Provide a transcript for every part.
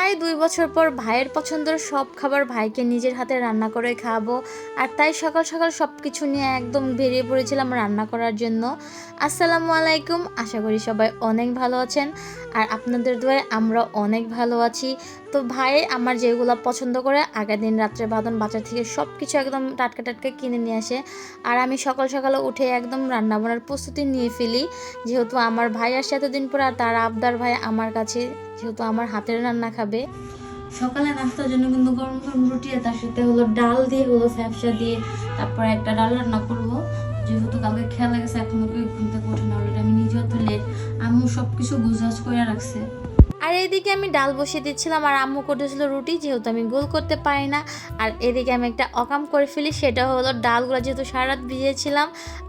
প্রায় ২ বছর পর ভাইয়ের পছন্দের সব খাবার ভাইকে নিজের হাতে রান্না করে খাওয়াবো। আর তাই সকাল সকাল সব কিছু নিয়ে একদম বেরিয়ে পড়েছিলাম রান্না করার জন্য। আসসালামু আলাইকুম, আশা করি সবাই অনেক ভালো আছেন। আর আপনাদের দোয়ায় আমরা অনেক ভালো আছি। তো ভাই আমার যেগুলো পছন্দ করে আগের দিন রাত্রে বাজার থেকে সব কিছু একদম টাটকা টাটকা কিনে নিয়ে আসে। আর আমি সকাল সকালে উঠে একদম রান্না বান্নার প্রস্তুতি নিয়ে ফেলি, যেহেতু আমার ভাই আসছে এতদিন পর আর তার আবদার ভাই আমার কাছে, যেহেতু আমার হাতের রান্না খাবে। সকালে নাস্তার জন্য কিন্তু গরম গরম রুটি আর তার সাথে হলো ডাল দিয়ে হলো ফ্যাপসা দিয়ে তারপরে একটা ডাল রান্না করবো। যেহেতু কালকে খেলা গেছে, এখন ওকে ঘুম থেকে ওঠে না, অলরেডি আমি নিজেও তো লেট। আম্মু সব কিছু গুজগাজ করে রাখছে। আর এদিকে আমি ডাল বসিয়ে দিচ্ছিলাম আর আম্মু করতেছিল রুটি, যেহেতু আমি গোল করতে পারি না। আর এদিকে আমি একটা অকাম করে ফেলি, সেটা হলো ডালগুলো যেহেতু সারা রাত ভিজিয়েছিলাম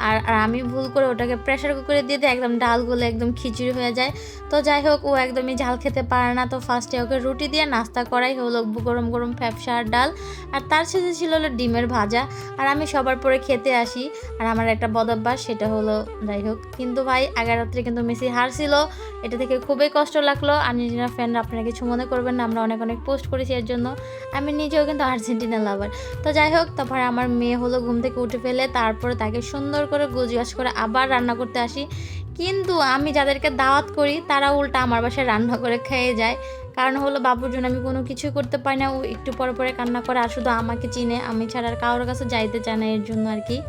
আর আমি ভুল করে ওটাকে প্রেশার কুকারে দিয়ে দিই, একদম ডালগুলো একদম খিচুড়ি হয়ে যায়। তো যাই হোক, ও একদমই ঝাল খেতে পারে না, তো ফার্স্টে ওকে রুটি দিয়ে নাস্তা করাই হলো গরম গরম ফ্যাপসা আর ডাল। আর তার সাথে ছিল হলো ডিমের ভাজা। আর আমি সবার পরে খেতে আসি। আর আমার একটা বদভ্যাস, সেটা হলো যাই হোক, কিন্তু ভাই আগের রাত্রে কিন্তু মেসি হারছিল, এটা থেকে খুবই কষ্ট লাগলো। আর্জেন্টিনা ফ্যানরা আপনারা কিছু মনে করবেন না, আমরা অনেক অনেক পোস্ট করেছি এর জন্য। আমি নিজেও কিন্তু আর্জেন্টিনা লাভার। তো যাই হোক, তারপরে আমার মেয়ে হলো ঘুম থেকে উঠে ফেলে তারপরে তাকে সুন্দর করে গুজগাছ করে আবার রান্না করতে আসি। কিন্তু আমি যাদেরকে দাওয়াত করি তারা উল্টা আমার বাসায় রান্না করে খেয়ে যায়। কারণ হলো বাবুর জন্য আমি কোনো কিছুই করতে পারি না, ও একটু পরে পরে কান্না করে আর শুধু আমাকে চিনে, আমি ছাড়া আর কারোর কাছে যাইতে চায় না, এর জন্য আর কি।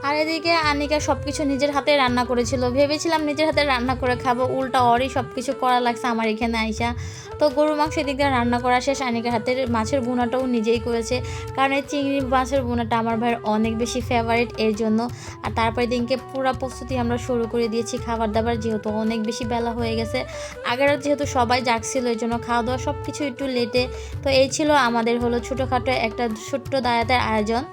আর এদিকে আনিকা সব কিছু নিজের হাতে রান্না করেছিল, ভেবেছিলাম নিজের হাতে রান্না করে খাবো, উল্টা ওরই সব কিছু করা লাগছে আমার এখানে আইসা। তো গরু মাংস এদিক দিয়ে রান্না করা শেষ, আনিকার হাতের মাছের বোনাটাও নিজেই করেছে, কারণ এই চিংড়ি মাছের বোনাটা আমার ভাইয়ের অনেক বেশি ফেভারিট, এর জন্য। আর তারপরে দিনকে পুরো প্রস্তুতি আমরা শুরু করে দিয়েছি খাবার দাবার, যেহেতু অনেক বেশি বেলা হয়ে গেছে। আগের রাত যেহেতু সবাই জাগছিল, এর জন্য খাওয়া দাওয়া সব কিছু একটু লেটে। তো এই ছিল আমাদের হলো ছোটোখাটো একটা ছোট্ট দায়াতের আয়োজন।